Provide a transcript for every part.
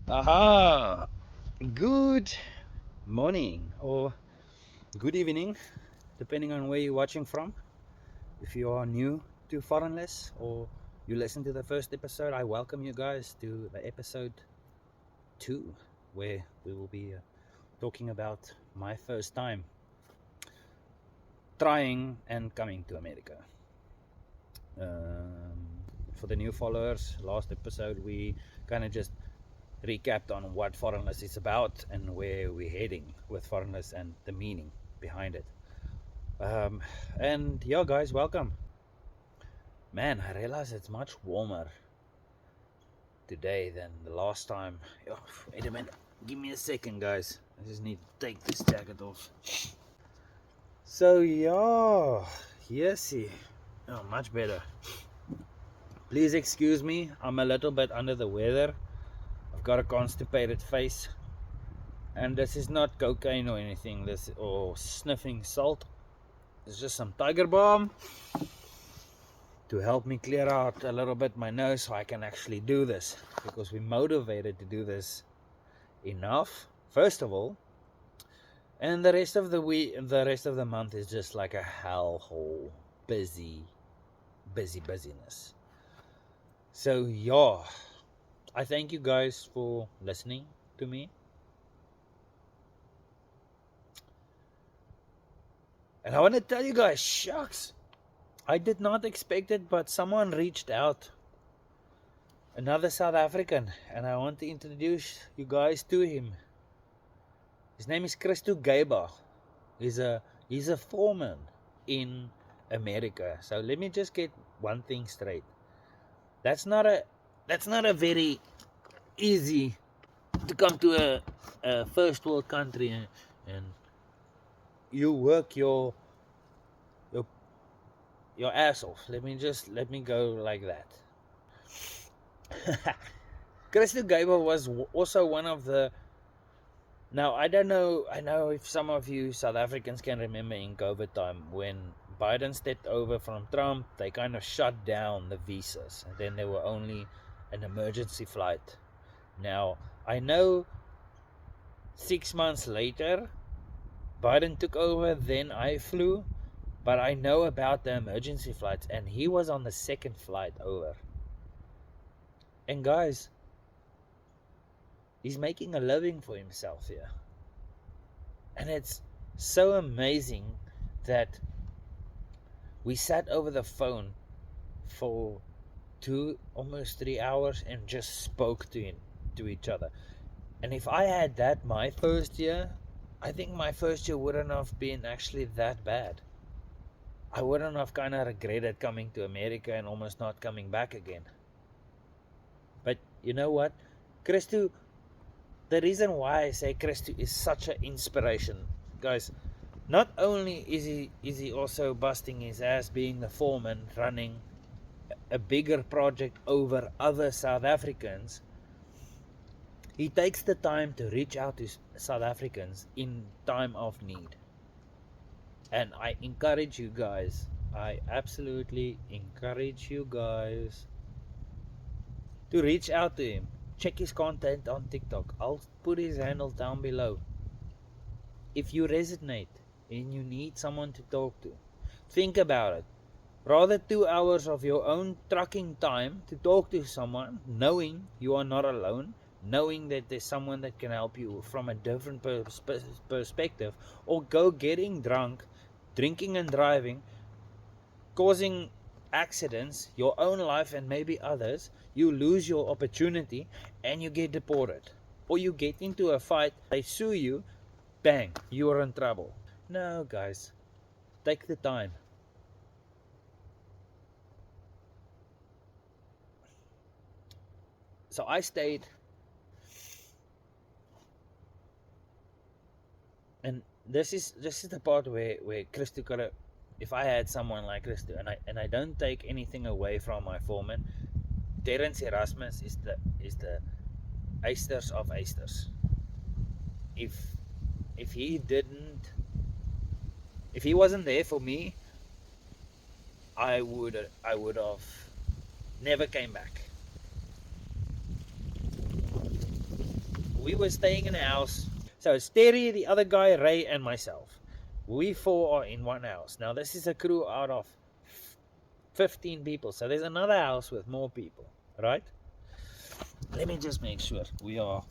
Aha! Good morning or good evening, depending on where you're watching from. If you are new to Foreignless or you listen to the first episode, I welcome you guys to the episode 2, where we will be talking about my first time trying and coming to America. For the new followers, last episode we kind of just recapped on what Foreignless is about and where we're heading with Foreignless and the meaning behind it. And yeah, guys, welcome. Man, I realize it's much warmer today than the last time. Oh, wait a minute. Give me a second, guys. I just need to take this jacket off. So, yeah. Yes. Oh, much better. Please excuse me. I'm a little bit under the weather. I've got a constipated face. And this is not cocaine or anything. Or sniffing salt. It's just some Tiger Balm to help me clear out a little bit my nose so I can actually do this, because we're motivated to do this enough, first of all, and the rest of the week, the rest of the month is just like a hellhole, busyness. So yeah, I thank you guys for listening to me, and I want to tell you guys, shucks, I did not expect it, but someone reached out, another South African, and I want to introduce you guys to him. His name is Christo. He's a foreman in America. So let me just get one thing straight. That's not a very easy to come to a first world country and you work your ass off. Let me go like that. Christo was also one of the. Now, I don't know, I know if some of you South Africans can remember in COVID time when Biden stepped over from Trump, they kind of shut down the visas, and then there were only an emergency flight. Now, I know 6 months later, Biden took over, then I flew, but I know about the emergency flights, and he was on the second flight over. And guys, he's making a living for himself here. And it's so amazing that we sat over the phone for almost 3 hours and just spoke to each other. And if I had that my first year, I think my first year wouldn't have been actually that bad. I wouldn't have kind of regretted coming to America and almost not coming back again. But you know what? Christo, the reason why I say Christo is such an inspiration, guys, not only is he also busting his ass being the foreman running a bigger project over other South Africans, he takes the time to reach out to South Africans in time of need. And I encourage you guys, I absolutely encourage you guys to reach out to him. Check his content on TikTok. I'll put his handle down below. If you resonate and you need someone to talk to, think about it. Rather 2 hours of your own trucking time to talk to someone, knowing you are not alone, knowing that there's someone that can help you from a different perspective, or go getting drunk, drinking and driving, causing accidents, your own life and maybe others, you lose your opportunity and you get deported. Or you get into a fight, they sue you, bang, you are in trouble. No, guys, take the time. So I stayed, and this is the part where Christo gotta. If I had someone like Christo, and I don't take anything away from my foreman, Terrance is the Eisters of Eisters. If he didn't, if he wasn't there for me, I would have never came back. we were staying in a house. So it's Terry, the other guy, Ray, and myself. We 4 are in one house. Now this is a crew out of 15 people. So there's another house with more people, right? Let me just make sure we are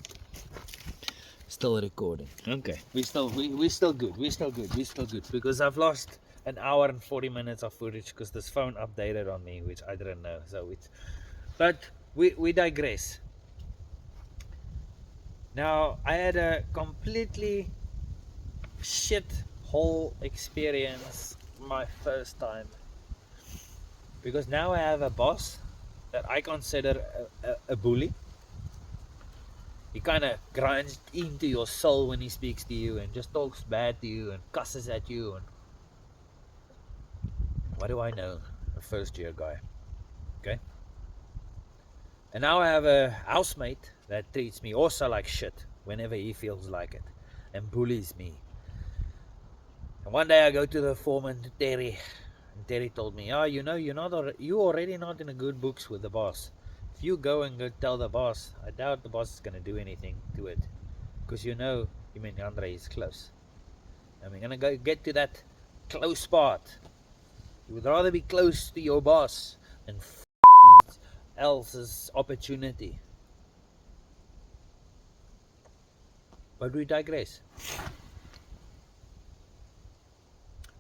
still recording. Okay. We're still good. We're still good. Because I've lost an hour and 40 minutes of footage because this phone updated on me, which I didn't know. But we digress. Now I had a completely shit whole experience my first time, because now I have a boss that I consider a bully. He kind of grinds into your soul when he speaks to you and just talks bad to you and cusses at you. And what do I know? A first year guy. Okay. And now I have a housemate that treats me also like shit whenever he feels like it and bullies me. And one day I go to the foreman, Terry, and Terry told me, "Oh, you know, you're already not in a good books with the boss. If you go and go tell the boss, I doubt the boss is going to do anything to it, because you know, him and Andre is close. And we're going to go get to that close part. You would rather be close to your boss than else's opportunity." But we digress.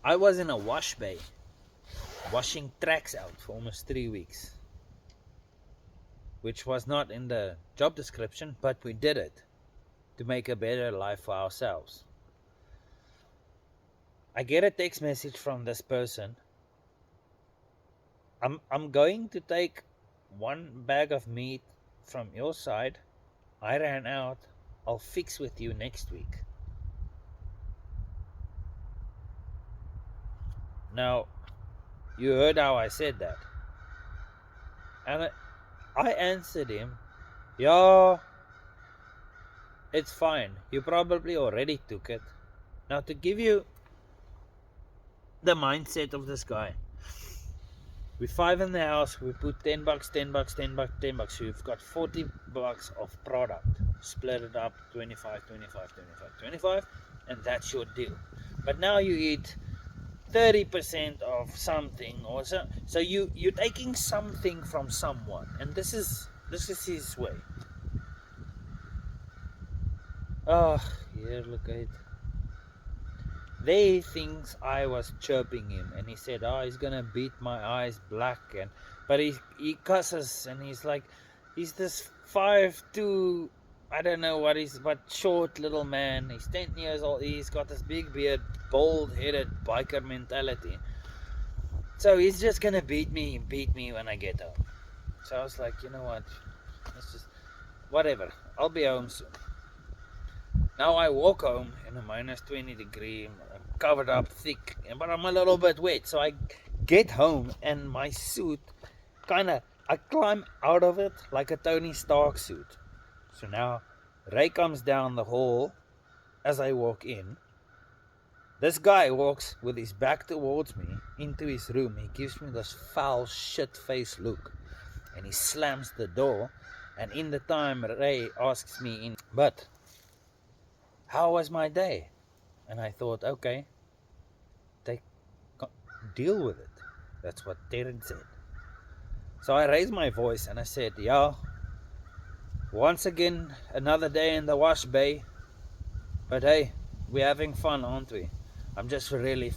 I was in a wash bay, washing tracks out for almost 3 weeks, which was not in the job description, but we did it to make a better life for ourselves. I get a text message from this person. I'm going to take 1 bag of meat from your side. I ran out. I'll fix with you next week. Now, you heard how I said that. And I answered him, "Yeah, it's fine. You probably already took it." Now, to give you the mindset of this guy, we're 5 in the house. We put $10, $10. So you've got $40 of product. Split it up, 25, and that's your deal. But now you eat 30% of something, or so you're taking something from someone, and this is his way. Oh, here, look at it. They thinks I was chirping him, and he said, "Oh, he's gonna beat my eyes black." But he cusses, and he's like, he's this 5'2", I don't know what he's, but short little man. He's 10 years old. He's got this big beard, bald-headed biker mentality. So he's just gonna beat me when I get home. So I was like, you know what? It's just whatever. I'll be home soon. Now I walk home in a minus 20 degree, I'm covered up thick, but I'm a little bit wet. So I get home and my suit I climb out of it like a Tony Stark suit. So now Ray comes down the hall as I walk in. This guy walks with his back towards me into his room. He gives me this foul shit face look and he slams the door. And in the time, Ray asks me, "But how was my day?" And I thought, okay, deal with it. That's what Terrance said. So I raised my voice and I said, "Yeah, once again, another day in the wash bay. But hey, we're having fun, aren't we? I'm just really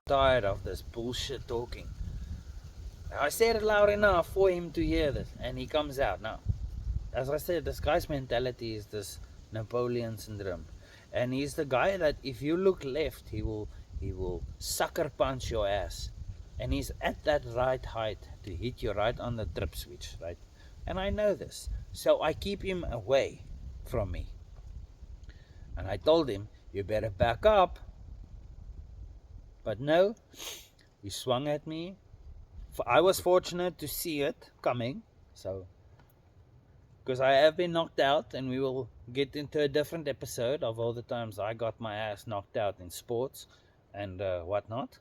tired of this bullshit talking." I said it loud enough for him to hear this, and he comes out. Now, as I said, this guy's mentality is this Napoleon syndrome. And he's the guy that if you look left, he will sucker punch your ass. And he's at that right height to hit you right on the trip switch, right? And I know this. So I keep him away from me. And I told him, "You better back up." But no, he swung at me. I was fortunate to see it coming. So, because I have been knocked out, and we will get into a different episode of all the times I got my ass knocked out in sports and whatnot.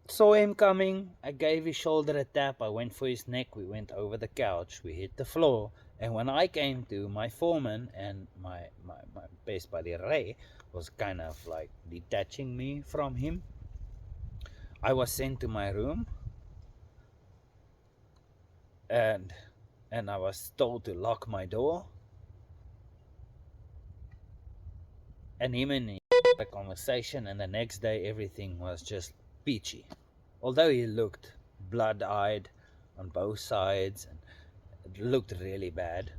Saw him coming. I gave his shoulder a tap. I went for his neck. We went over the couch. We hit the floor. And when I came to, my foreman and my best buddy Ray was kind of like detaching me from him. I was sent to my room, and I was told to lock my door. And him and he had a conversation, and the next day everything was just peachy. Although he looked blood-eyed on both sides and it looked really bad.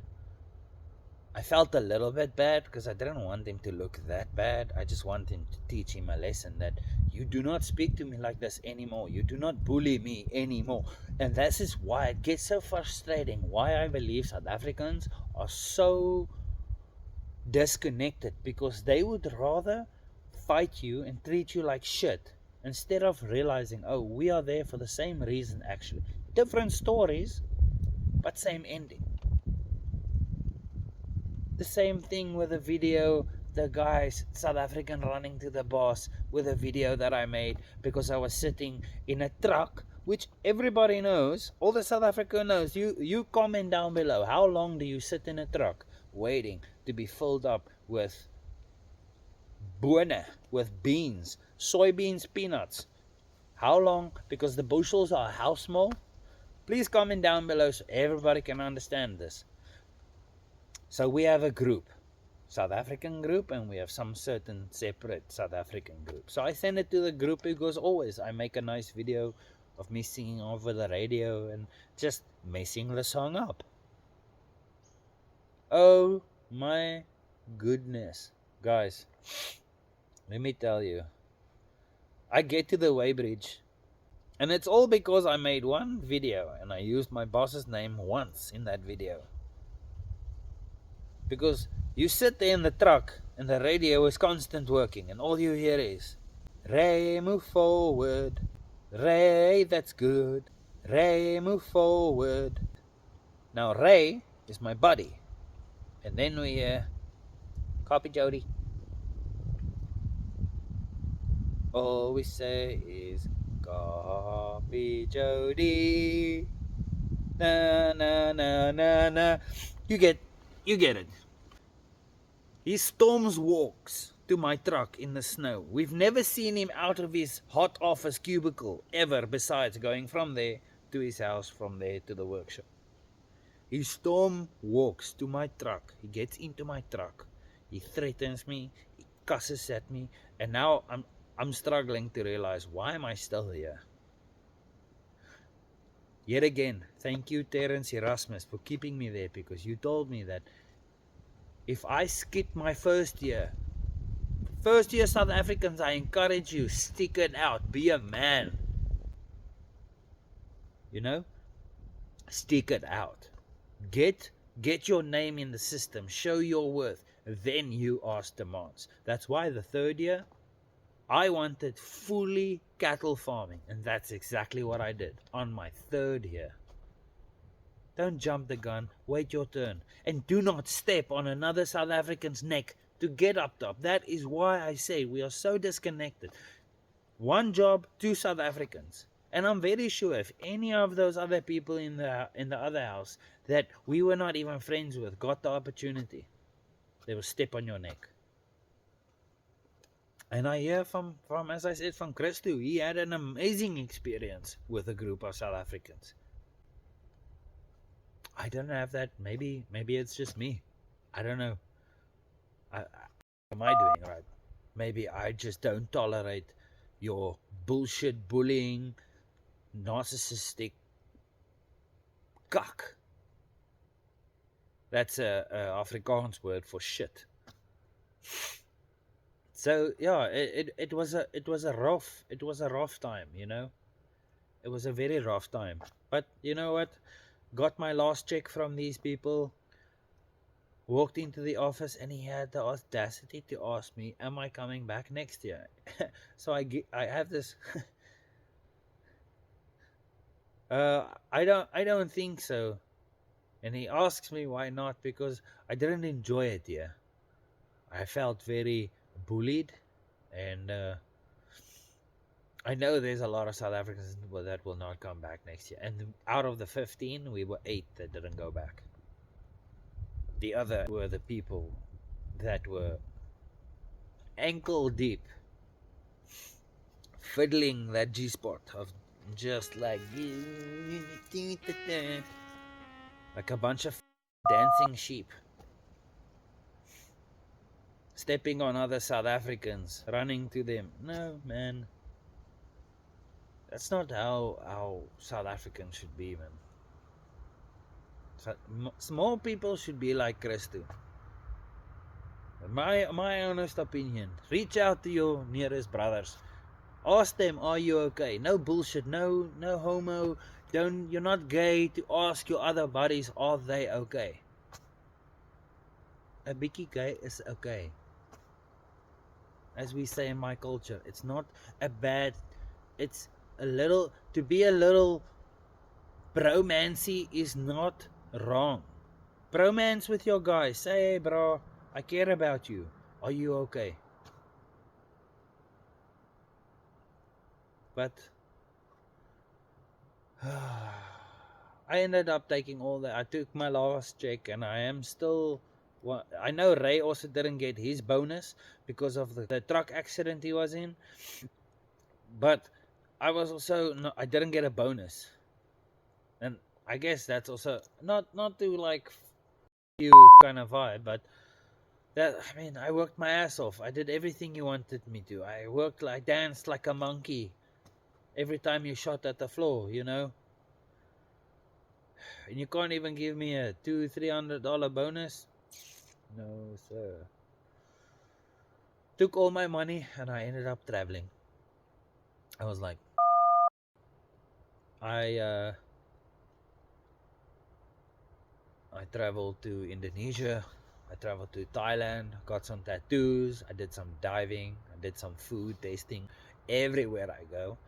I felt a little bit bad because I didn't want him to look that bad. I just want him to teach him a lesson that you do not speak to me like this anymore. You do not bully me anymore. And this is why it gets so frustrating. Why I believe South Africans are so disconnected, because they would rather fight you and treat you like shit instead of realizing, oh, we are there for the same reason actually. Different stories, but same ending. The same thing with the video, the guys, South African running to the boss with a video that I made because I was sitting in a truck, which everybody knows, all the South Africa knows. You comment down below, how long do you sit in a truck waiting to be filled up with bone, with beans, soybeans, peanuts? How long? Because the bushels are how small? Please comment down below so everybody can understand this. So we have a group, South African group, and we have some certain separate South African group. So I send it to the group because always I make a nice video of me singing over the radio and just messing the song up. Oh my goodness, guys, let me tell you, I get to the weighbridge, and it's all because I made one video and I used my boss's name once in that video. Because you sit there in the truck and the radio is constant working and all you hear is, Ray, move forward. Ray, that's good. Ray, move forward. Now Ray is my buddy. And then we hear, copy Jody. All we say is, copy Jody. Na na na na na. You get it. He storms walks to my truck in the snow. We've never seen him out of his hot office cubicle ever, besides going from there to his house, from there to the workshop. He storm walks to my truck. He gets into my truck. He threatens me. He cusses at me. And now I'm struggling to realize, why am I still here? Yet again, thank you, Terrance Erasmus, for keeping me there, because you told me that if I skip my first year South Africans, I encourage you, stick it out, be a man. You know, stick it out. Get your name in the system, show your worth, then you ask demands. That's why the third year, I wanted fully cattle farming, and that's exactly what I did on my third year. Don't jump the gun, wait your turn, and do not step on another South African's neck to get up top. That is why I say we are so disconnected. One job, two South Africans. And I'm very sure if any of those other people in the other house that we were not even friends with got the opportunity, they will step on your neck. And I hear from as I said, from Christo, he had an amazing experience with a group of South Africans. I don't have that. Maybe it's just me. I don't know. What am I doing right? Maybe I just don't tolerate your bullshit, bullying, narcissistic kak. That's a Afrikaans word for shit. So yeah, it was a rough time, you know. It was a very rough time. But you know what? Got my last check from these people. Walked into the office and he had the audacity to ask me, "Am I coming back next year?" So I have this. I don't think so. And he asks me why not, because I didn't enjoy it here. I felt very bullied, and I know there's a lot of South Africans that will not come back next year. And out of the 15, we were 8 that didn't go back. The other were the people that were ankle deep, fiddling that G-spot of just like a bunch of dancing sheep, stepping on other South Africans, running to them. No, man. That's not how South Africans should be, man. Small people should be like Christo. My honest opinion. Reach out to your nearest brothers. Ask them, are you okay? No bullshit, no homo. You're not gay to ask your other buddies, are they okay? A bietjie gay is okay. As we say in my culture, it's not a bad, it's a little, to be a little bromancy is not wrong. Bromance with your guys. Say, hey bro, I care about you. Are you okay? But I ended up taking all that. I took my last check and I am still... Well, I know Ray also didn't get his bonus because of the truck accident he was in. But I was also... No, I didn't get a bonus. And I guess that's also... Not to like... you kind of vibe, but... That, I mean, I worked my ass off. I did everything you wanted me to. I danced like a monkey every time you shot at the floor, you know. And you can't even give me a $200-300 bonus? No, sir. Took all my money and I ended up traveling. I was like, I traveled to Indonesia. I traveled to Thailand, got some tattoos, I did some diving, I did some food tasting everywhere I go.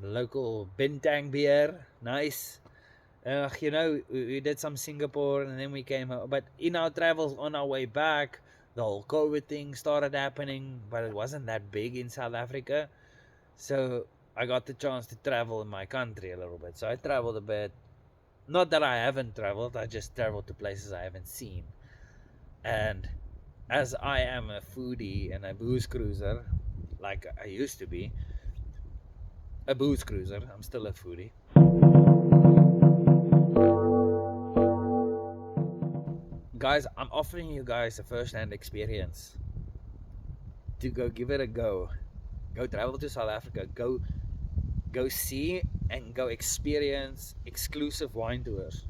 Local Bintang beer, nice. You know, we did some Singapore and then we came home. But in our travels on our way back, the whole COVID thing started happening, but it wasn't that big in South Africa. So I got the chance to travel in my country a little bit. So I traveled a bit. Not that I haven't traveled, I just traveled to places I haven't seen. And as I am a foodie and a booze cruiser, like I used to be, a booze cruiser, I'm still a foodie. Guys, I'm offering you guys a first-hand experience to go give it a go. Go travel to South Africa. Go see and go experience exclusive wine tours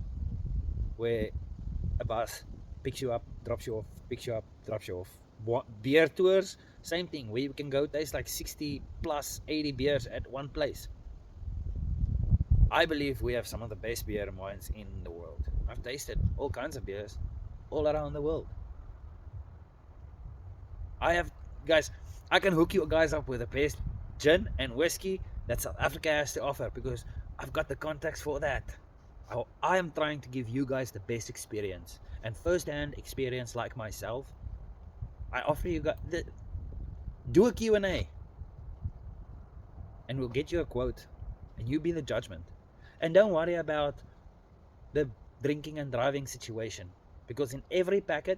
where a bus picks you up, drops you off, picks you up, drops you off. Beer tours, same thing, where you can go taste like 60 plus 80 beers at one place. I believe we have some of the best beer and wines in the world. I've tasted all kinds of beers all around the world. Guys, I can hook you guys up with the best gin and whiskey that South Africa has to offer because I've got the contacts for that. I am trying to give you guys the best experience and first-hand experience like myself. I offer you guys do a Q&A and we'll get you a quote and you be the judgment. And don't worry about the drinking and driving situation because in every packet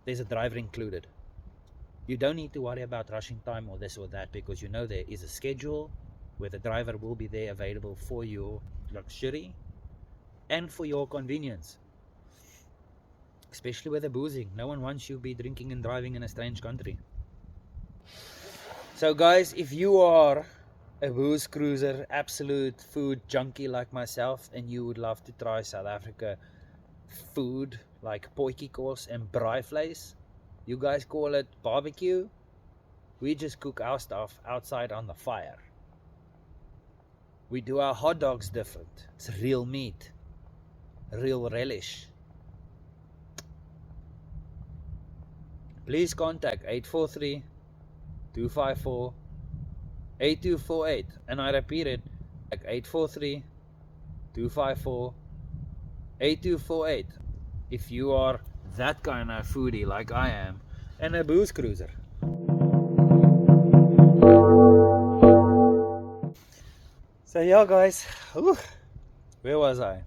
there's a driver included. You don't need to worry about rushing time or this or that because you know there is a schedule where the driver will be there available for your luxury and for your convenience. Especially with the boozing. No one wants you to be drinking and driving in a strange country. So guys, if you are a booze cruiser, absolute food junkie like myself, and you would love to try South Africa food like potjie kos and braaivleis, you guys call it barbecue, we just cook our stuff outside on the fire. We do our hot dogs different. It's real meat, real relish. Please contact 843-254-8248 and I repeat it, 843-254-8248 if you are that kind of foodie like I am and a booze cruiser. So yeah guys, where was I?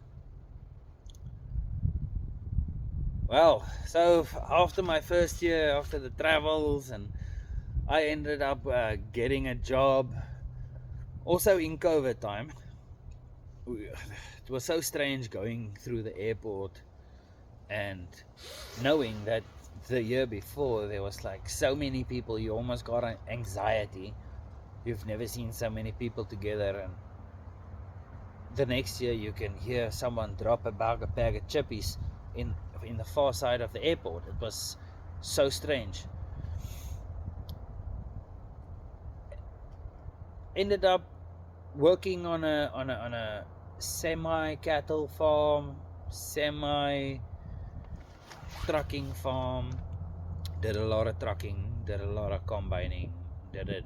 Well, so after my first year, after the travels, and I ended up getting a job also in COVID time. It was so strange going through the airport and knowing that the year before there was like so many people, you almost got an anxiety. You've never seen so many people together, and the next year you can hear someone drop a bag of chippies in the far side of the airport. It was so strange. Ended up working on a semi cattle farm, semi trucking farm. Did a lot of trucking, did a lot of combining, did it.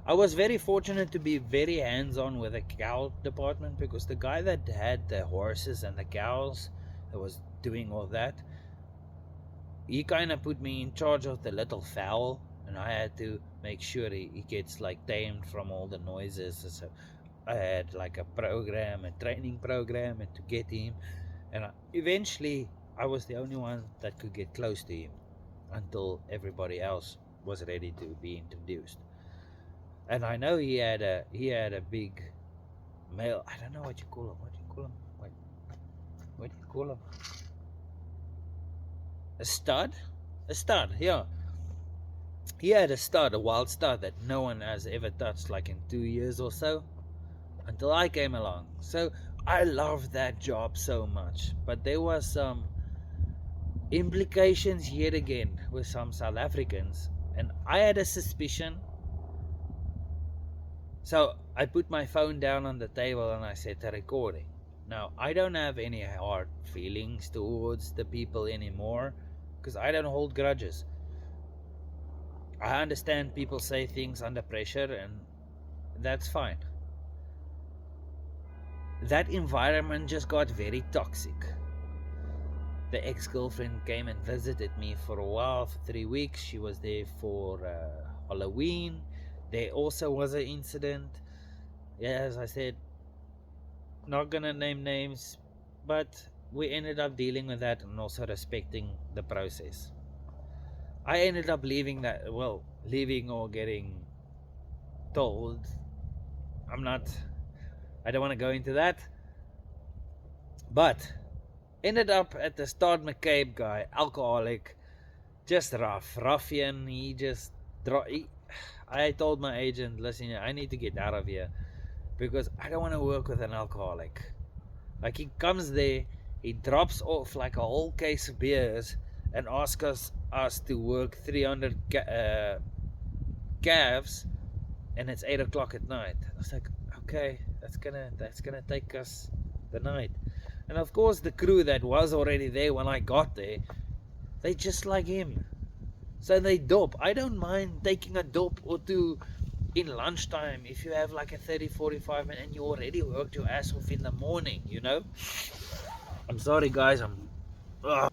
I was very fortunate to be very hands-on with the cow department, because the guy that had the horses and the cows that was doing all that, he kind of put me in charge of the little fowl, and I had to make sure he gets like tamed from all the noises. So I had like a program, a training program, and to get him, and eventually I was the only one that could get close to him until everybody else was ready to be introduced. And I know he had a big male. I don't know what you call him. What do you call him? What do you call him? A stud? A stud, yeah. He had a stud, a wild stud that no one has ever touched, like in 2 years or so, until I came along. So I loved that job so much. But there was some implications yet again with some South Africans, and I had a suspicion. So I put my phone down on the table and I set a recording. Now, I don't have any hard feelings towards the people anymore, because I don't hold grudges. I understand people say things under pressure, and that's fine. That environment just got very toxic. The ex-girlfriend came and visited me for a while, for 3 weeks. She was there for Halloween. There also was an incident. Yeah, as I said, not gonna name names, but we ended up dealing with that and also respecting the process. I ended up leaving or getting told. I don't want to go into that, but ended up at the Start McCabe guy, alcoholic, just ruffian. I told my agent, listen, I need to get out of here, because I don't want to work with an alcoholic. Like, he comes there, he drops off like a whole case of beers and asks us to work 300 calves, and it's 8 o'clock at night. I was like, okay, that's gonna take us the night. And of course, the crew that was already there when I got there, they just like him, so they dope. I don't mind taking a dope or two in lunchtime if you have like a 30-45 minutes and you already worked your ass off in the morning, I'm sorry guys, I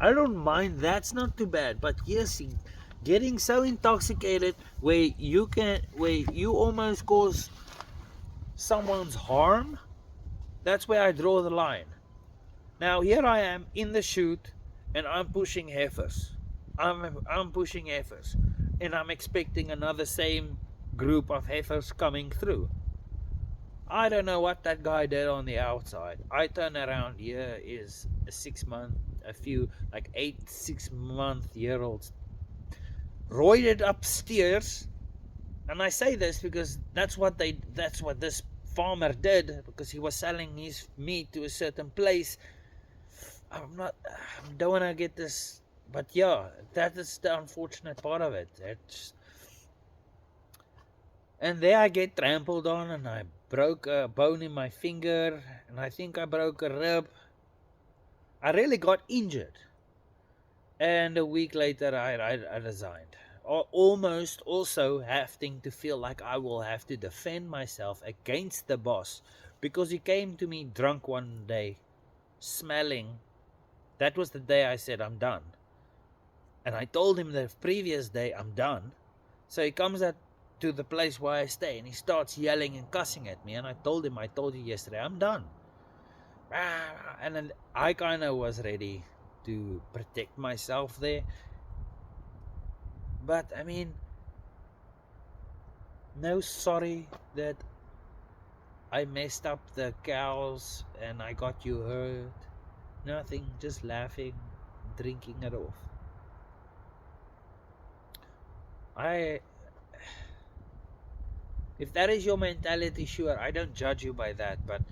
don't mind, that's not too bad. But yes, getting so intoxicated where you almost cause someone's harm, that's where I draw the line. Now here I am in the shoot, and I'm pushing heifers. I'm pushing heifers, and I'm expecting another same group of heifers coming through. I don't know what that guy did on the outside. I turn around, here is a 6-month-year-olds roided upstairs. And I say this because that's what this farmer did, because he was selling his meat to a certain place. I don't want to get this, but yeah, that is the unfortunate part of it. And there I get trampled on, and I broke a bone in my finger, and I think I broke a rib. I really got injured. And a week later, I resigned. Almost also having to feel like I will have to defend myself against the boss, because he came to me drunk one day, smelling. That was the day I said I'm done. And I told him the previous day I'm done. So he comes to the place where I stay, and he starts yelling and cussing at me. And I told him, I told you yesterday I'm done. And then I kind of was ready to protect myself there. But I mean, no sorry that I messed up the cows and I got you hurt. Nothing, just laughing, drinking it off. If that is your mentality, sure, I don't judge you by that. But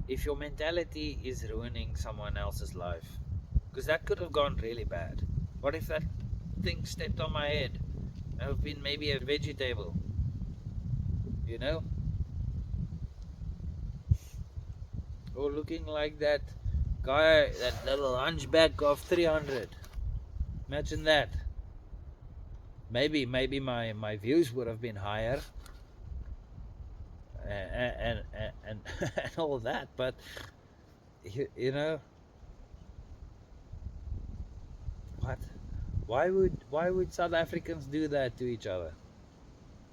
if your mentality is ruining someone else's life, because that could have gone really bad. What if that thing stepped on my head? I've been maybe a vegetable, you know? Or looking like that guy, that little hunchback of 300. Imagine that. Maybe my views would have been higher and and all that, but you know what? Why would South Africans do that to each other?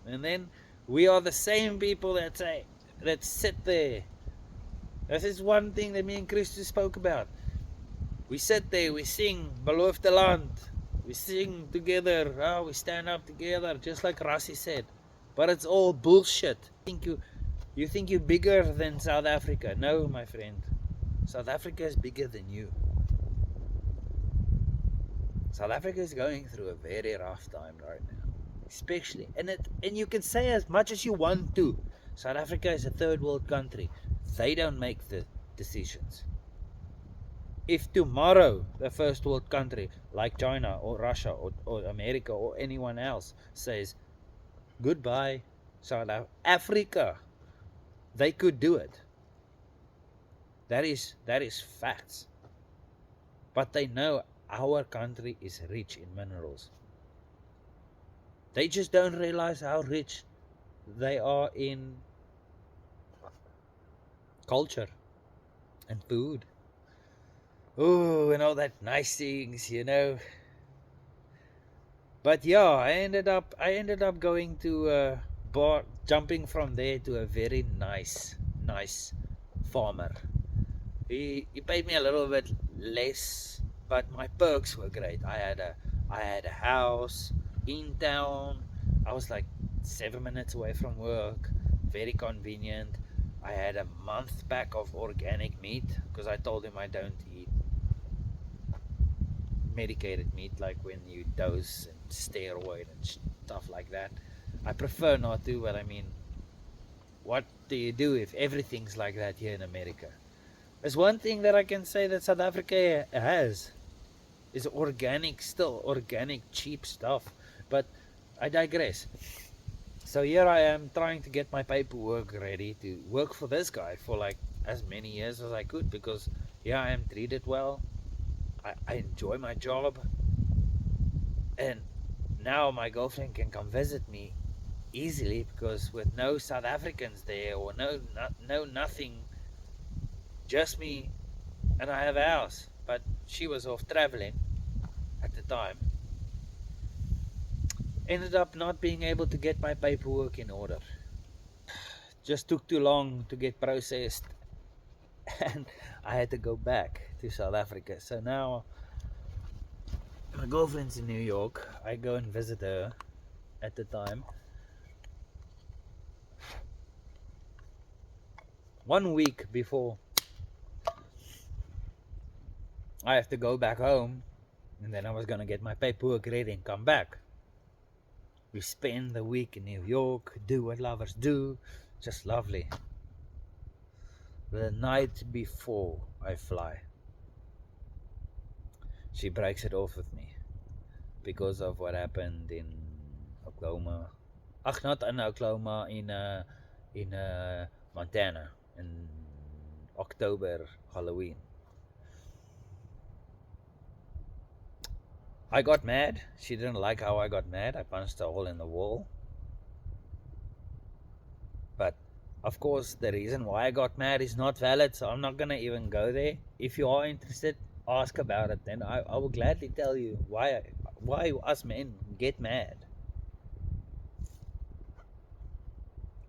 And then we are the same people that sit there. This is one thing that me and Christo spoke about. We sit there, we sing Beloof the Land. We sing together, we stand up together, just like Rassi said. But it's all bullshit. You think you're bigger than South Africa. No, my friend. South Africa is bigger than you. South Africa is going through a very rough time right now. Especially. And you can say as much as you want to. South Africa is a third world country. They don't make the decisions. If tomorrow the first world country like China or Russia or America or anyone else says goodbye South Africa, they could do it. That is facts. But they know our country is rich in minerals. They just don't realize how rich they are in culture and food. Oh, and all that nice things, you know. But yeah, I ended up going to a bar, jumping from there to a very nice farmer. He paid me a little bit less, but my perks were great. I had a house in town. I was like 7 minutes away from work, very convenient. I had a month back of organic meat because I told him I don't eat medicated meat like when you dose and steroid and stuff like that. I prefer not to, but I mean, what do you do if everything's like that here in America? There's one thing that I can say that South Africa has is organic, still organic, cheap stuff. But I digress. So here I am trying to get my paperwork ready to work for this guy for like as many years as I could, because here I am treated well. I enjoy my job, and now my girlfriend can come visit me easily because with no South Africans there or no nothing, just me, and I have a house. But she was off traveling at the time. Ended up not being able to get my paperwork in order. Just took too long to get processed, and I had to go back to South Africa. So now my girlfriend's in New York. I go and visit her at the time. 1 week before I have to go back home, and then I was gonna get my paperwork ready and come back. We spend the week in New York, do what lovers do, just lovely. The night before I fly, she breaks it off with me because of what happened in Oklahoma. Not in Oklahoma, in Montana in October, Halloween. I got mad. She didn't like how I got mad. I punched a hole in the wall. But of course, the reason why I got mad is not valid, so I'm not gonna even go there. If you are interested, ask about it. Then I will gladly tell you why us men get mad.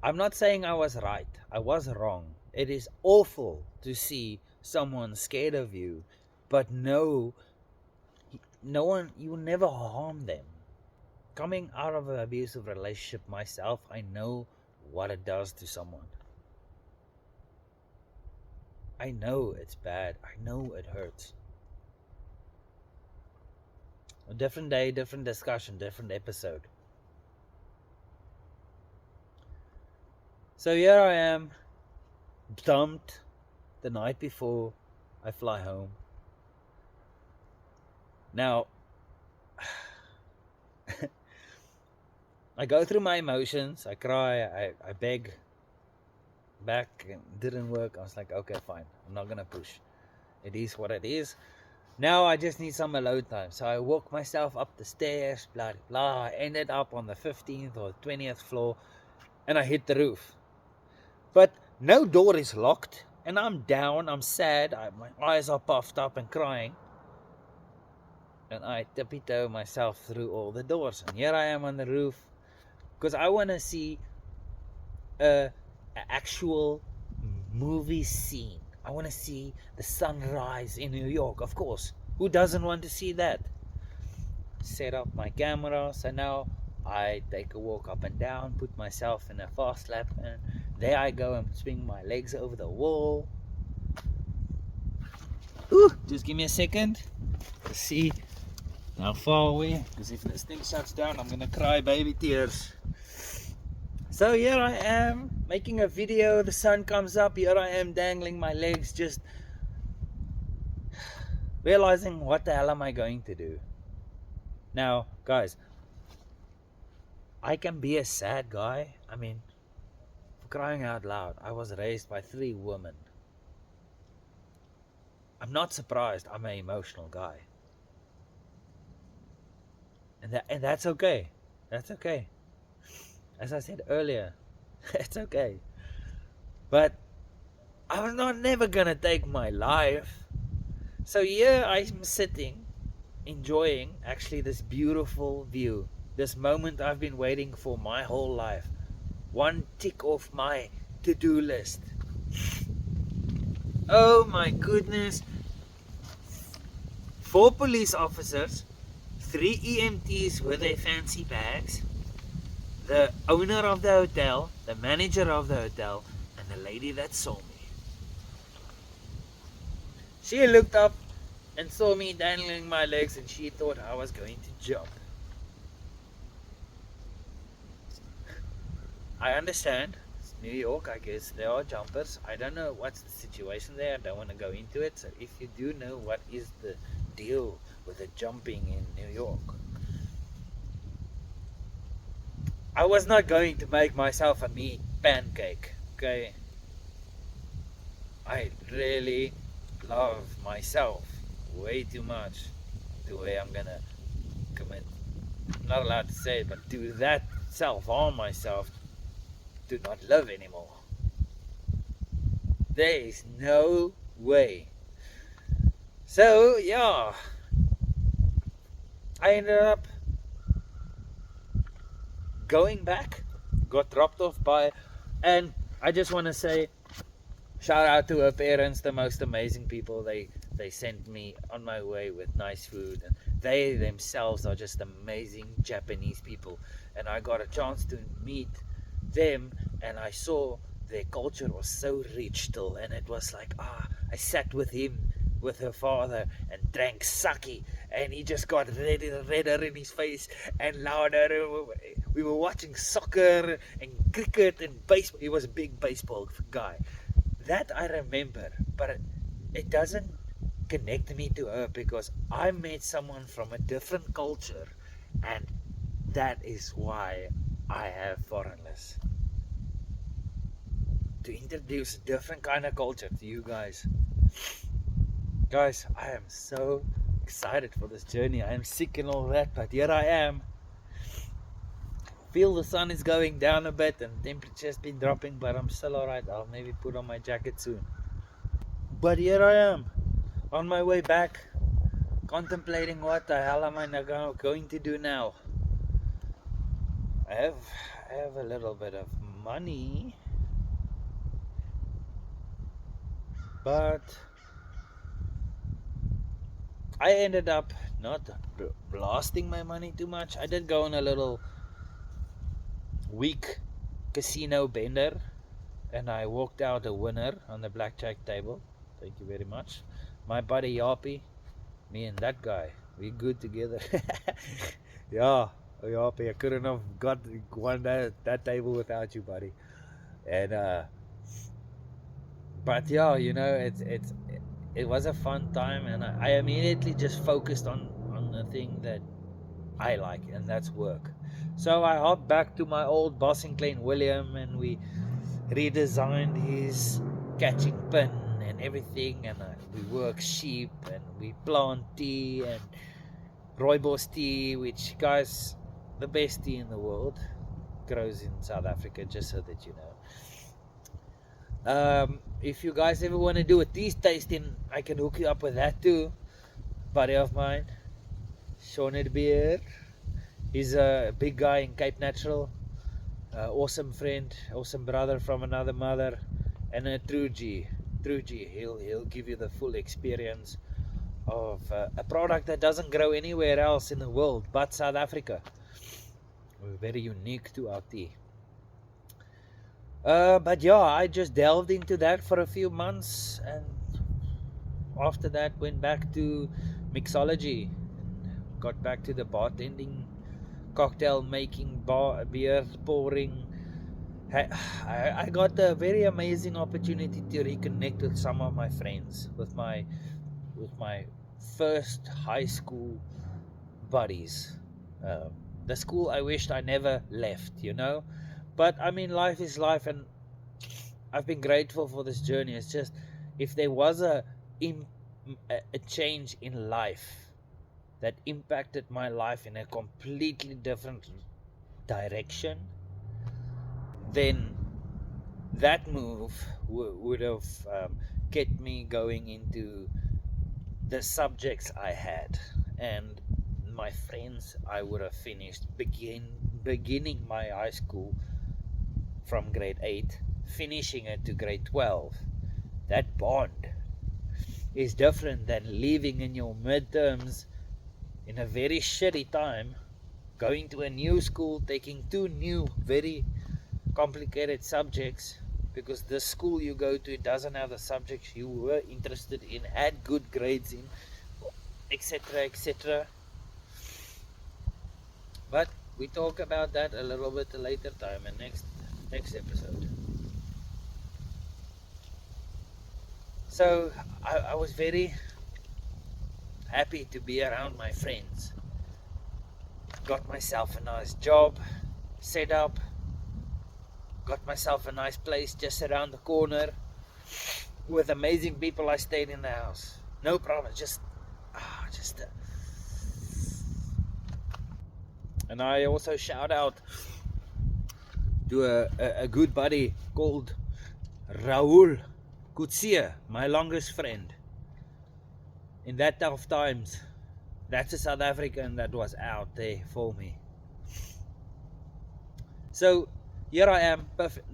I'm not saying I was right. I was wrong. It is awful to see someone scared of you, but no one, you will never harm them. Coming out of an abusive relationship myself, I know what it does to someone. I know it's bad. I know it hurts. A different day, different discussion, different episode. So here I am, dumped the night before I fly home. Now, I go through my emotions. I cry. I beg. Back, it didn't work. I was like, okay, fine. I'm not gonna push. It is what it is. Now I just need some alone time. So I walk myself up the stairs, blah blah. I ended up on the 15th or 20th floor, and I hit the roof. But no door is locked, and I'm down. I'm sad. My eyes are puffed up and crying. And I tippy-toe myself through all the doors. And here I am on the roof, because I want to see an actual movie scene. I want to see the sunrise in New York, of course. Who doesn't want to see that? Set up my camera. So now I take a walk up and down, put myself in a fast lap, and there I go and swing my legs over the wall. Ooh, just give me a second to see how far away, because if this thing shuts down, I'm gonna cry baby tears. So here I am making a video. The sun comes up. Here I am dangling my legs, just realizing, what the hell am I going to do? Now, guys, I can be a sad guy. I mean, for crying out loud, I was raised by 3 women. I'm not surprised. I'm an emotional guy. And that's okay. That's okay. As I said earlier, it's okay. But I was never gonna take my life. So here I'm sitting, enjoying actually this beautiful view. This moment I've been waiting for my whole life. One tick off my to-do list. Oh my goodness. 4 police officers, 3 EMTs with their fancy bags, the owner of the hotel, the manager of the hotel, and the lady that saw me. She looked up and saw me dangling my legs, and she thought I was going to jump. I understand. It's New York, I guess there are jumpers. I don't know what's the situation there. I don't want to go into it. So if you do know what is the deal with the jumping in New York, I was not going to make myself a meat pancake, okay? I really love myself way too much to where I'm gonna commit, I'm not allowed to say it, but do that self-harm myself to not live anymore. There is no way. So yeah, I ended up going back, got dropped off by, and I just want to say, shout out to her parents, the most amazing people. They sent me on my way with nice food, and they themselves are just amazing Japanese people. And I got a chance to meet them, and I saw their culture was so rich still, and it was like, I sat with him, with her father, and drank sake, and he just got redder in his face and louder. We were watching soccer and cricket and baseball. He was a big baseball guy. That I remember, but it doesn't connect me to her, because I met someone from a different culture, and that is why I have foreigners. To introduce a different kind of culture to you guys. Guys, I am so excited for this journey. I am sick and all that, but here I am. Feel the sun is going down a bit and temperature's been dropping, but I'm still alright. I'll maybe put on my jacket soon. But here I am, on my way back, contemplating what the hell am I going to do now. I have a little bit of money, but I ended up not blasting my money too much. I did go on a little week casino bender, and I walked out a winner on the blackjack table. Thank you very much. My buddy Jaapie, me and that guy, we good together. Yeah, Jaapie, I couldn't have won that table without you, buddy. And but yeah, it was a fun time, and I immediately just focused on the thing that I like, and that's work. So I hopped back to my old boss in Klein William, and we redesigned his catching pin and everything, and we work sheep, and we plant tea and rooibos tea, which, guys, the best tea in the world, grows in South Africa, just so that you know. If you guys ever want to do a tea tasting, I can hook you up with that too. Buddy of mine, Shaun beer. He's a big guy in Cape Natural. Awesome friend, awesome brother from another mother, and a true G. True G. He'll give you the full experience of a product that doesn't grow anywhere else in the world but South Africa. We're very unique to our tea. But yeah, I just delved into that for a few months, and after that went back to mixology, and got back to the bartending, cocktail making, beer pouring. I got a very amazing opportunity to reconnect with some of my friends, with my first high school buddies. The school I wished I never left, But I mean, life is life, and I've been grateful for this journey. It's just, if there was a change in life that impacted my life in a completely different direction, then that move would have kept me going into the subjects I had, and my friends I would have finished beginning my high school from grade 8, finishing it to grade 12. That bond is different than leaving in your midterms in a very shitty time, going to a new school, taking 2 new very complicated subjects, because the school you go to doesn't have the subjects you were interested in, had good grades in, etc., etc. But we talk about that a little bit later time, and next episode. So I was very happy to be around my friends. Got myself a nice job set up, got myself a nice place just around the corner with amazing people. I stayed in the house, no problem, and I also shout out to a good buddy called Raoul, my longest friend in that tough times. That's a South African that was out there for me. So here I am, perfect.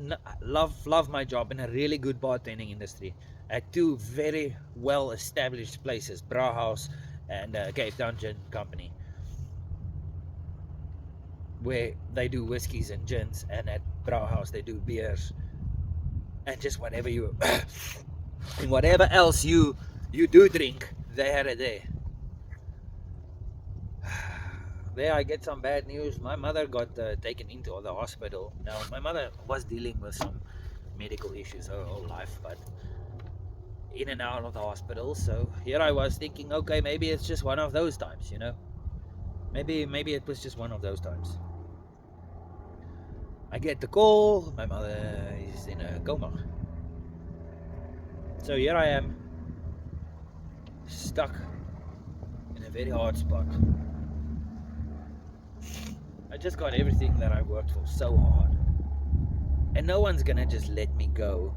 Love my job in a really good bartending industry at 2 very well established places, Brauhaus and Cape Town Gin Company, where they do whiskies and gins, and at Brauhaus they do beers and just whatever you and whatever else you do drink, they had it there. There I get some bad news. My mother got taken into the hospital. Now, my mother was dealing with some medical issues her whole life, but in and out of the hospital. So here I was thinking, okay, maybe it's just one of those times, Maybe it was just one of those times. I get the call, my mother is in a coma. So here I am, stuck in a very hard spot. I just got everything that I worked for so hard, and no one's gonna just let me go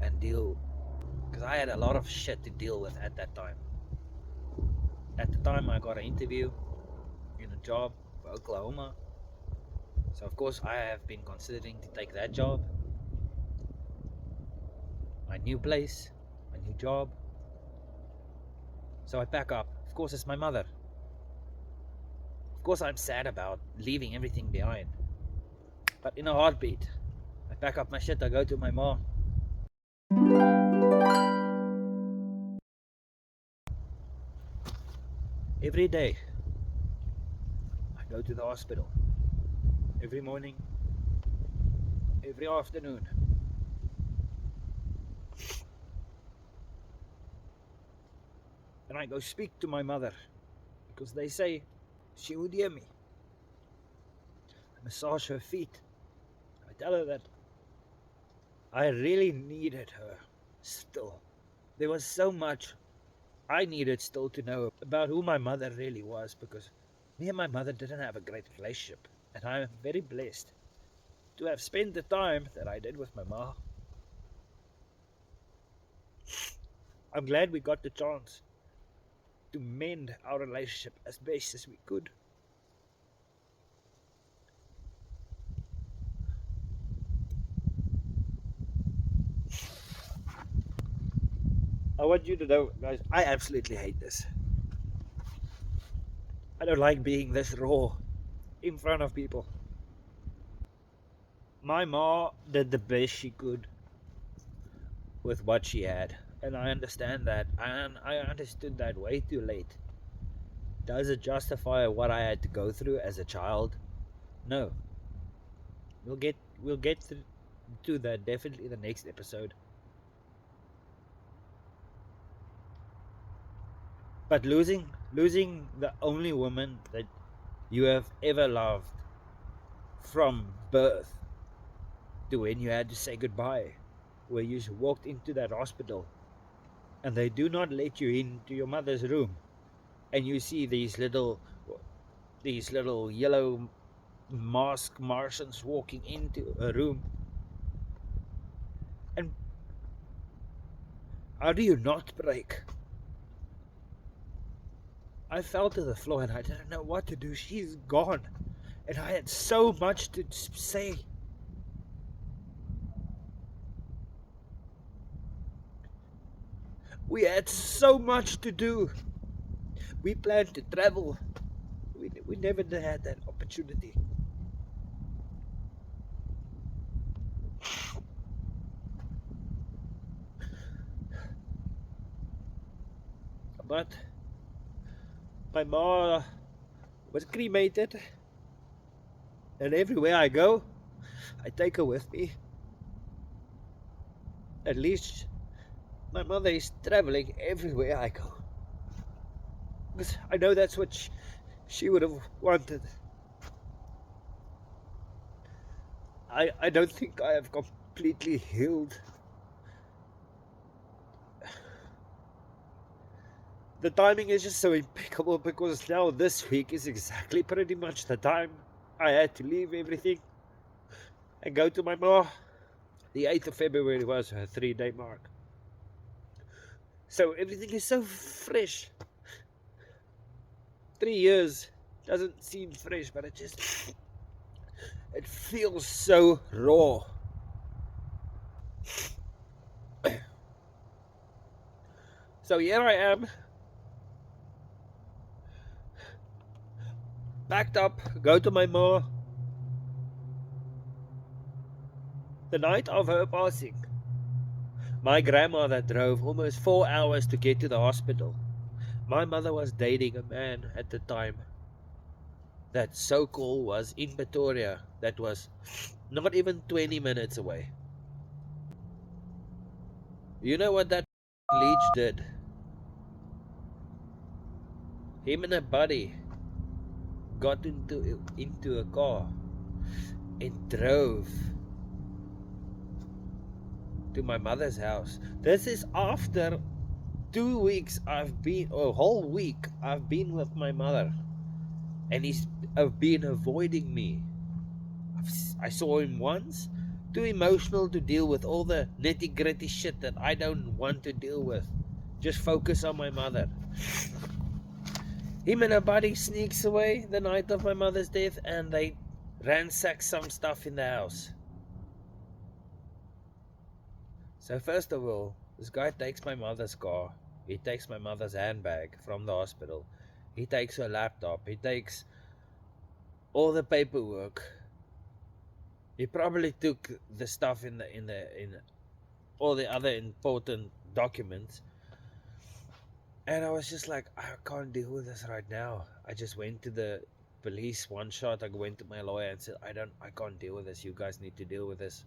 and deal, because I had a lot of shit to deal with at that time. At the time I got an interview in a job for Oklahoma, so of course I have been considering to take that job. My new place, my new job. So I pack up Of course, it's my mother. Of course, I'm sad about leaving everything behind. But in a heartbeat, I pack up my shit, I go to my mom. Every day, I go to the hospital. Every morning, every afternoon. And I go speak to my mother, because they say she would hear me. I massage her feet. I tell her that I really needed her still. There was so much I needed still to know about who my mother really was, because me and my mother didn't have a great relationship. And I'm very blessed to have spent the time that I did with my mom. I'm glad we got the chance to mend our relationship as best as we could. I want you to know, guys, I absolutely hate this. I don't like being this raw in front of people. My ma did the best she could with what she had, and I understand that, and I understood that way too late. Does it justify what I had to go through as a child? No. We'll get to that definitely the next episode. But losing the only woman that you have ever loved from birth to when you had to say goodbye, where you walked into that hospital and they do not let you into your mother's room, and you see these little yellow masked Martians walking into a room, and how do you not break? I fell to the floor and I didn't know what to do. She's gone, and I had so much to say. We had so much to do. We planned to travel. We never had that opportunity. But my mom was cremated, and everywhere I go, I take her with me. At least my mother is traveling everywhere I go, because I know that's what she would have wanted. I don't think I have completely healed. The timing is just so impeccable, because now this week is exactly pretty much the time I had to leave everything and go to my mom. The 8th of February was her 3-day mark. So everything is so fresh. 3 years doesn't seem fresh, but it feels so raw. So here I am, packed up, go to my mom. The night of her passing, my grandmother drove almost 4 hours to get to the hospital. My mother was dating a man at the time that so-called was in Pretoria, that was not even 20 minutes away. You know what that leech did? Him and a buddy got into a car and drove to my mother's house. This is after 2 weeks a whole week I've been with my mother, and he's been avoiding me. I saw him once, too emotional to deal with all the nitty-gritty shit that I don't want to deal with. Just focus on my mother. Him and a buddy sneaks away the night of my mother's death, and they ransack some stuff in the house. So first of all, this guy takes my mother's car He takes my mother's handbag from the hospital. He takes her laptop. He takes all the paperwork. He probably took the stuff in all the other important documents. And I was just like, I can't deal with this right now. I just went to the police one shot. I went to my lawyer and said, I can't deal with this. You guys need to deal with this.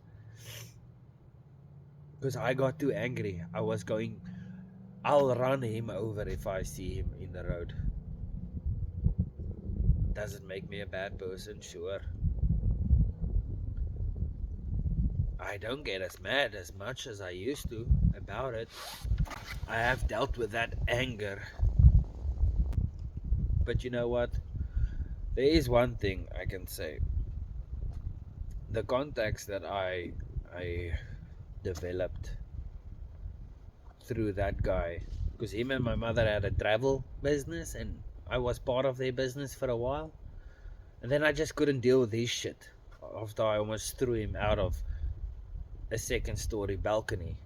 Because I got too angry. I'll run him over if I see him in the road. Doesn't make me a bad person, sure. I don't get as mad as much as I used to about it. I have dealt with that anger. But you know what? There is one thing I can say. The contacts that I developed through that guy, because him and my mother had a travel business and I was part of their business for a while, and then I just couldn't deal with his shit after I almost threw him out of a second story balcony.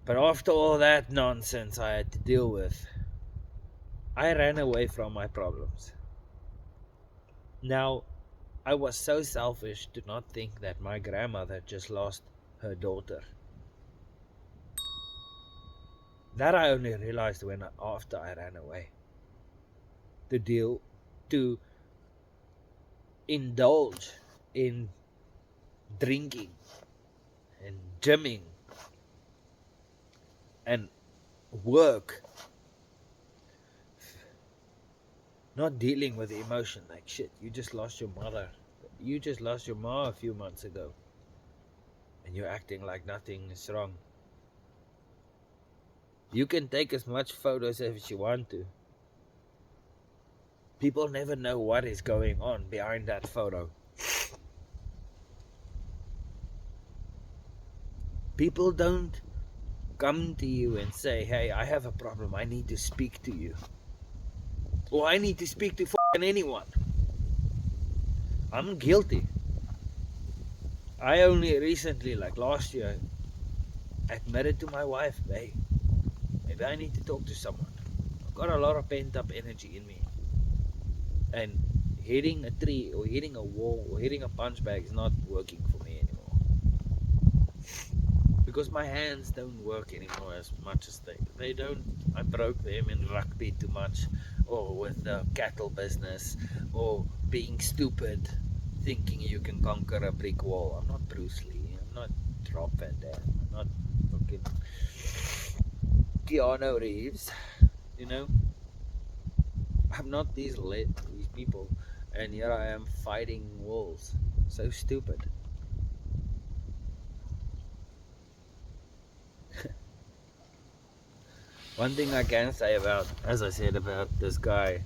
But after all that nonsense I had to deal with, I ran away from my problems. Now, I was so selfish to not think that my grandmother just lost her daughter. That I only realized after I ran away. To indulge in drinking and gymming and work, not dealing with the emotion like shit. You just lost your mother. You just lost your ma a few months ago, and you're acting like nothing is wrong. You can take as much photos as you want to. People never know what is going on behind that photo. People don't come to you and say, hey, I have a problem, I need to speak to you. Or I need to speak to anyone. I'm guilty. I only recently, like last year, admitted to my wife, hey, maybe I need to talk to someone. I've got a lot of pent up energy in me. And hitting a tree or hitting a wall or hitting a punch bag is not working for me anymore. Because my hands don't work anymore as much as they don't. I broke them in rugby too much, or with the cattle business, or being stupid, thinking you can conquer a brick wall. I'm not Bruce Lee. I'm not Rob Van Dam. I'm not fucking Keanu Reeves. You know, I'm not these people, and here I am fighting walls. So stupid. One thing I can say about, as I said, about this guy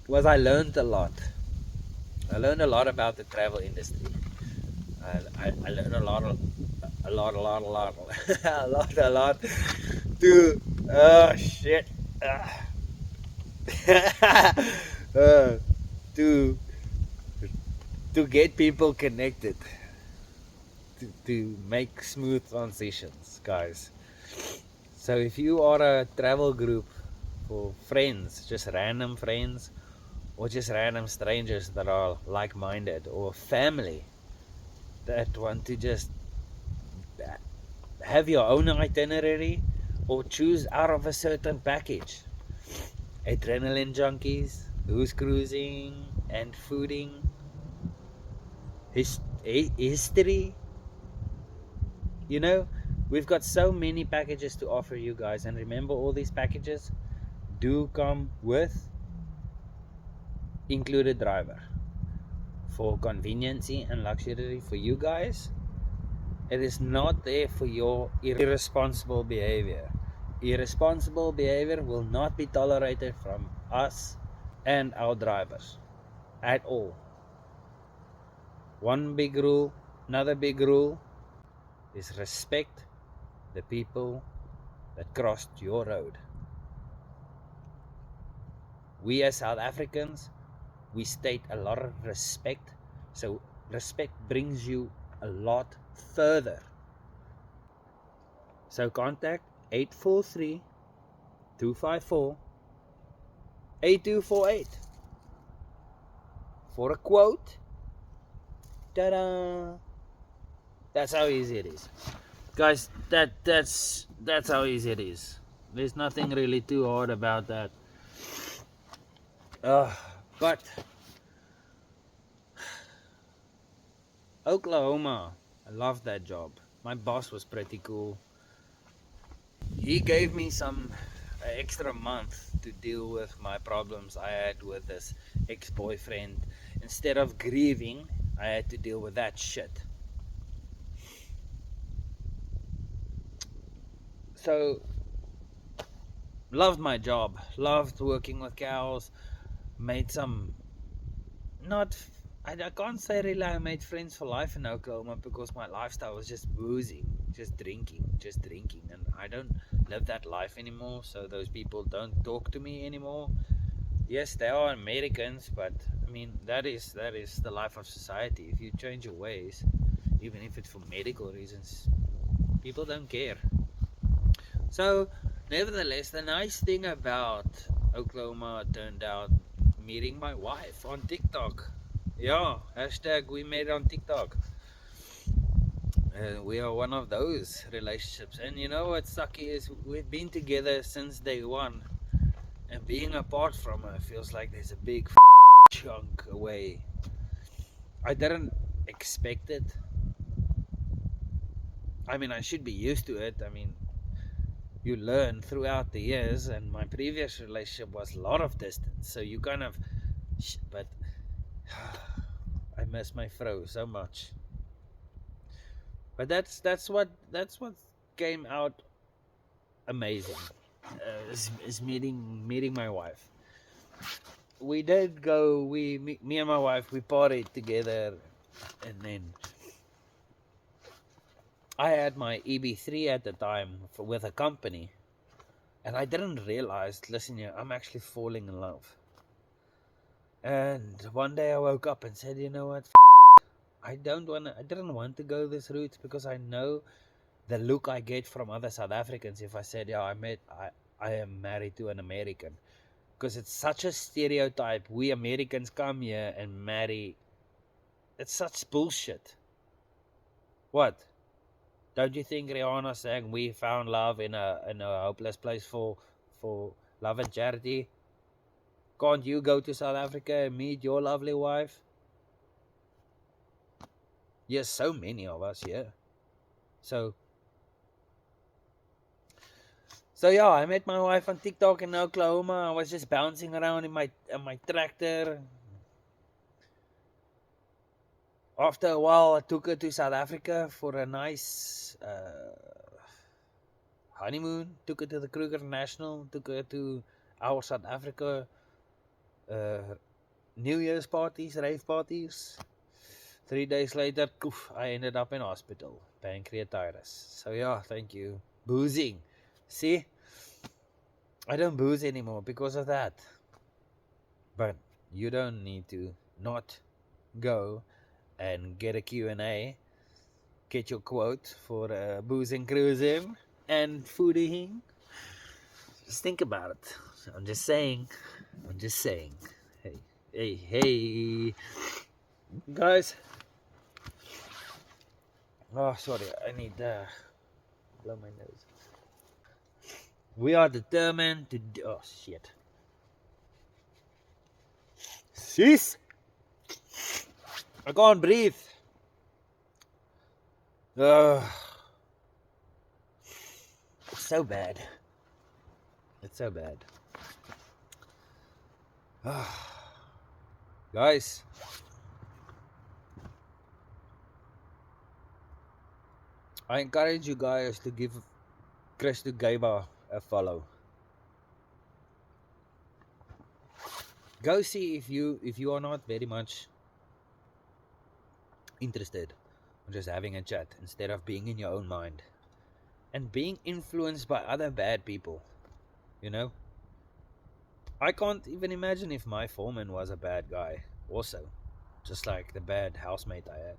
was I learned a lot. I learned a lot about the travel industry. I learned a lot, a lot. To, oh shit. To get people connected. To make smooth transitions, guys. So if you are a travel group for friends, just random friends, or just random strangers that are like-minded, or family that want to just have your own itinerary or choose out of a certain package. Adrenaline junkies, who's cruising and fooding, history. You know, we've got so many packages to offer you guys, and remember, all these packages do come with included driver for conveniency and luxury for you guys. It is not there for your irresponsible behavior. Irresponsible behavior will not be tolerated from us and our drivers at all. One big rule, another big rule is respect the people that crossed your road. We as South Africans, we state a lot of respect. So respect brings you a lot further. So contact 843-254-8248 for a quote. Ta-da! That's how easy it is, guys. That's how easy it is. There's nothing really too hard about that. But Oklahoma, I loved that job. My boss was pretty cool. He gave me some extra month to deal with my problems I had with this ex-boyfriend. Instead of grieving, I had to deal with that shit. So, loved my job, loved working with cows, made some, not, I can't say really I made friends for life in Oklahoma, because my lifestyle was just boozing, just drinking, and I don't live that life anymore, so those people don't talk to me anymore. Yes, they are Americans, but I mean, that is the life of society. If you change your ways, even if it's for medical reasons, people don't care. So, nevertheless, the nice thing about Oklahoma turned out meeting my wife on TikTok. Yeah, hashtag we met on TikTok. We are one of those relationships. And you know what's sucky is we've been together since day one. And being apart from her feels like there's a big chunk away. I didn't expect it. I mean, I should be used to it. I mean, you learn throughout the years, and my previous relationship was a lot of distance, so you kind of, but I miss my fro so much. But that's what came out amazing. Is meeting my wife. We did go. Me and my wife, we partied together, and then I had my EB3 at the time with a company, and I didn't realize. Listen here, I'm actually falling in love. And one day I woke up and said, you know what? I didn't want to go this route, because I know the look I get from other South Africans if I said, yeah, I am married to an American. Because it's such a stereotype. We Americans come here and marry. It's such bullshit. What? Don't you think Rihanna saying we found love in a hopeless place for love and charity? Can't you go to South Africa and meet your lovely wife? Yes, so many of us here. So yeah, I met my wife on TikTok in Oklahoma. I was just bouncing around in my tractor. After a while, I took her to South Africa for a nice honeymoon. Took her to the Kruger National. Took her to our South Africa New Year's parties, rave parties. 3 days later, I ended up in hospital, pancreatitis. So yeah, thank you. Boozing. See? I don't booze anymore because of that. But you don't need to not go and get a Q&A, get your quote for boozing, cruising, and fooding. Just think about it. I'm just saying. Hey. Guys. Oh, sorry. I need to blow my nose. We are determined to do... Oh, shit. Sis! I can't breathe. It's so bad. It's so bad. Guys. I encourage you guys to give Christo a follow. Go see if you are not very much interested in just having a chat instead of being in your own mind and being influenced by other bad people. You know, I can't even imagine if my foreman was a bad guy also, just like the bad housemate I had.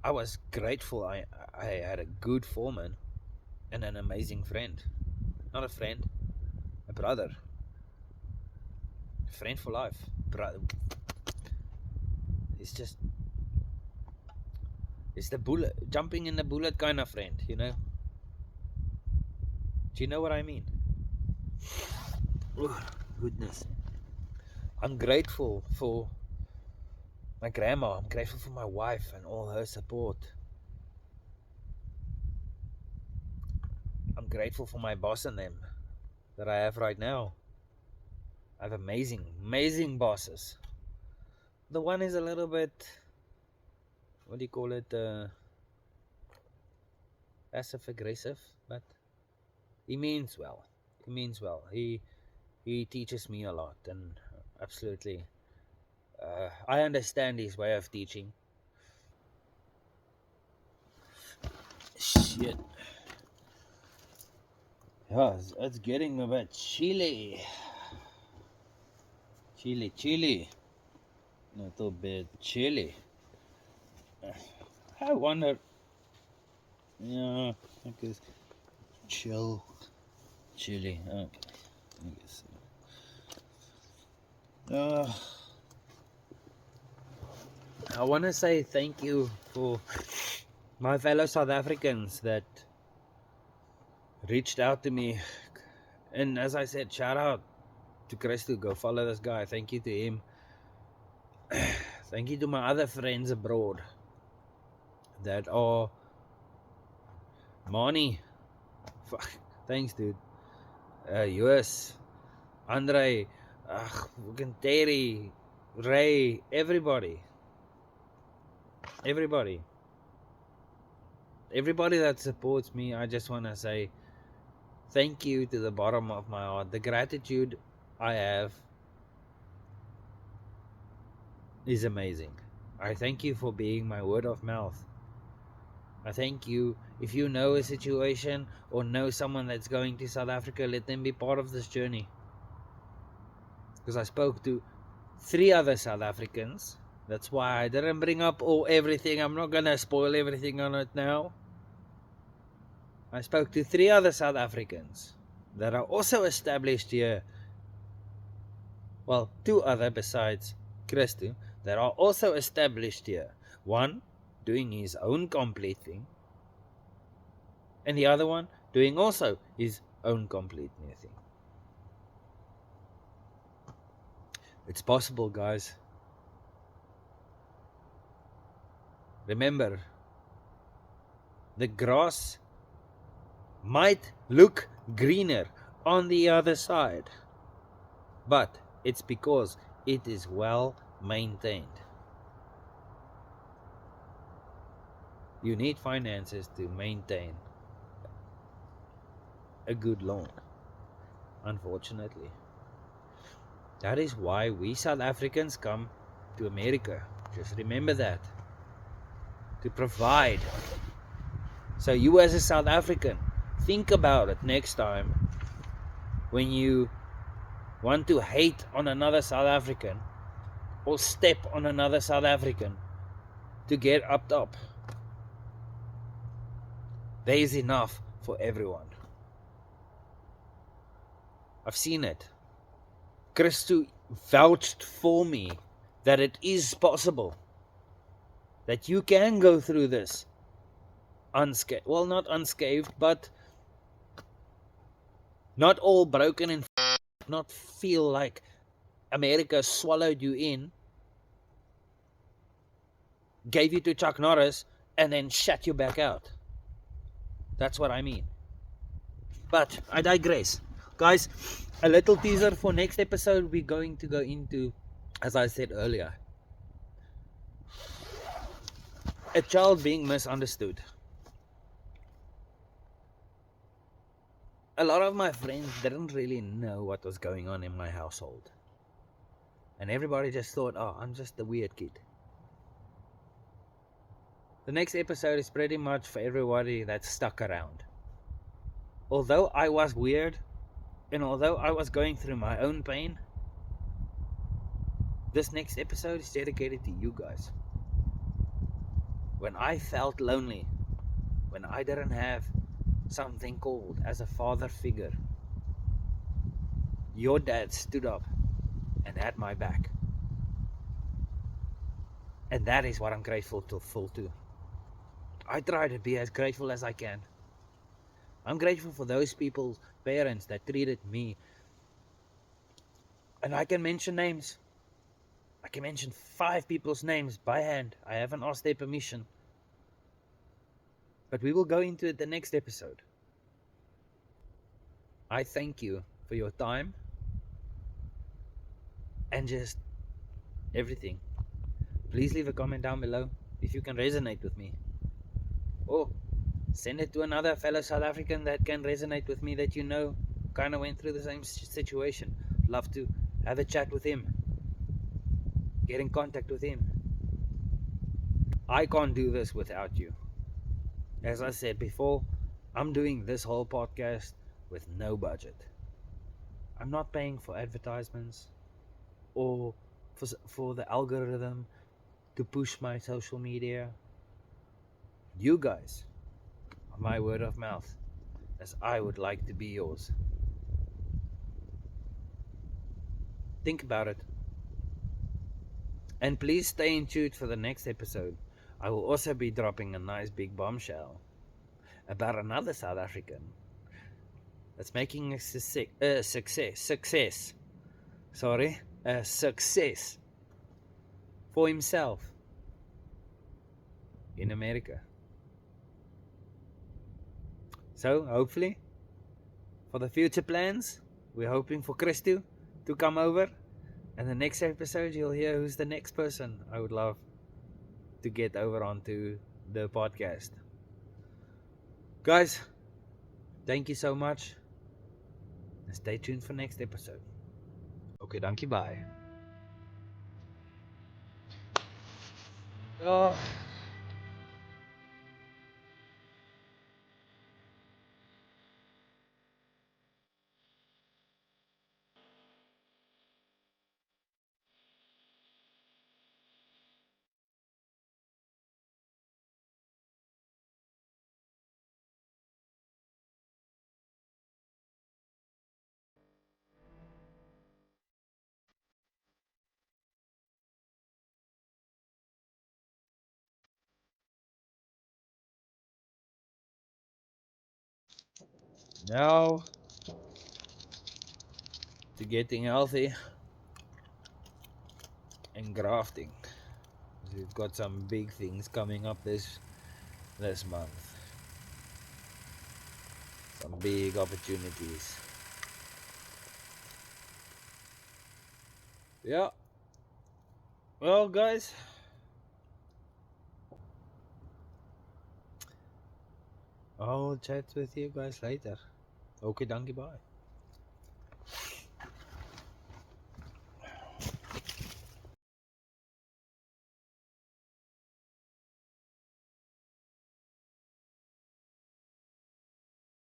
I was grateful I had a good foreman, and an amazing friend. Not a friend, a brother. A friend for life. Brother. It's the bullet, jumping in the bullet kind of friend, you know? Do you know what I mean? Oh, goodness. I'm grateful for my grandma. I'm grateful for my wife and all her support. I'm grateful for my boss and them that I have right now. I have amazing bosses. The one is a little bit, what do you call it, passive aggressive, but he means well. He teaches me a lot, and absolutely, I understand his way of teaching. Shit. Yeah, it's getting a bit chilly. Chilly. A little bit chilly. I wonder. Yeah, because chilly. Okay, I guess. I want to say thank you for my fellow South Africans that reached out to me, and as I said, shout out to Christo. Go follow this guy. Thank you to him. Thank you to my other friends abroad that are Mani. Fuck. Thanks, dude. Joos, Andre, fucking Terry, Ray, everybody that supports me. I just want to say thank you to the bottom of my heart. The gratitude I have is amazing. I thank you for being my word of mouth. I thank you. If you know a situation or know someone that's going to South Africa, let them be part of this journey. Because I spoke to 3 other South Africans. That's why I didn't bring up everything. I'm not going to spoil everything on it now. I spoke to 3 other South Africans that are also established here. Well, 2 other besides Christo that are also established here. One doing his own complete thing, and the other one doing also his own complete new thing. It's possible, guys. Remember, the grass might look greener on the other side, but it's because it is well maintained. You need finances to maintain a good lawn, unfortunately. That is why we South Africans come to America. Just remember that. To provide. So you as a South African, think about it next time when you want to hate on another South African or step on another South African to get up top. There is enough for everyone. I've seen it. Christo vouched for me that it is possible. That you can go through this unscathed. Well, not unscathed, but not all broken and not feel like America swallowed you in, gave you to Chuck Norris, and then shut you back out. That's what I mean. But I digress. Guys, a little teaser for next episode. We're going to go into, as I said earlier, a child being misunderstood. A lot of my friends didn't really know what was going on in my household. And everybody just thought, oh, I'm just the weird kid. The next episode is pretty much for everybody that's stuck around. Although I was weird, and although I was going through my own pain, this next episode is dedicated to you guys. When I felt lonely, when I didn't have something called as a father figure. Your dad stood up and had my back. And that is what I'm grateful to. I try to be as grateful as I can. I'm grateful for those people's parents that treated me. And I can mention names. I can mention 5 people's names by hand. I haven't asked their permission. But we will go into it the next episode. I thank you for your time and just everything. Please leave a comment down below if you can resonate with me. Or send it to another fellow South African that can resonate with me that you know kind of went through the same situation. Love to have a chat with him. Get in contact with him. I can't do this without you. As I said before, I'm doing this whole podcast with no budget. I'm not paying for advertisements or for the algorithm to push my social media. You guys are my word of mouth, as I would like to be yours. Think about it. And please stay in tune for the next episode. I will also be dropping a nice big bombshell about another South African that's making a success for himself in America. So hopefully, for the future plans, we're hoping for Christo to come over, and the next episode you'll hear who's the next person I would love to get over onto the podcast. Guys, thank you so much, and stay tuned for next episode. Okay, dankie, bye. Oh. Now to getting healthy and grafting. We've got some big things coming up this month. Some big opportunities. Yeah. Well, guys, I'll chat with you guys later. Okay, dankie, bye.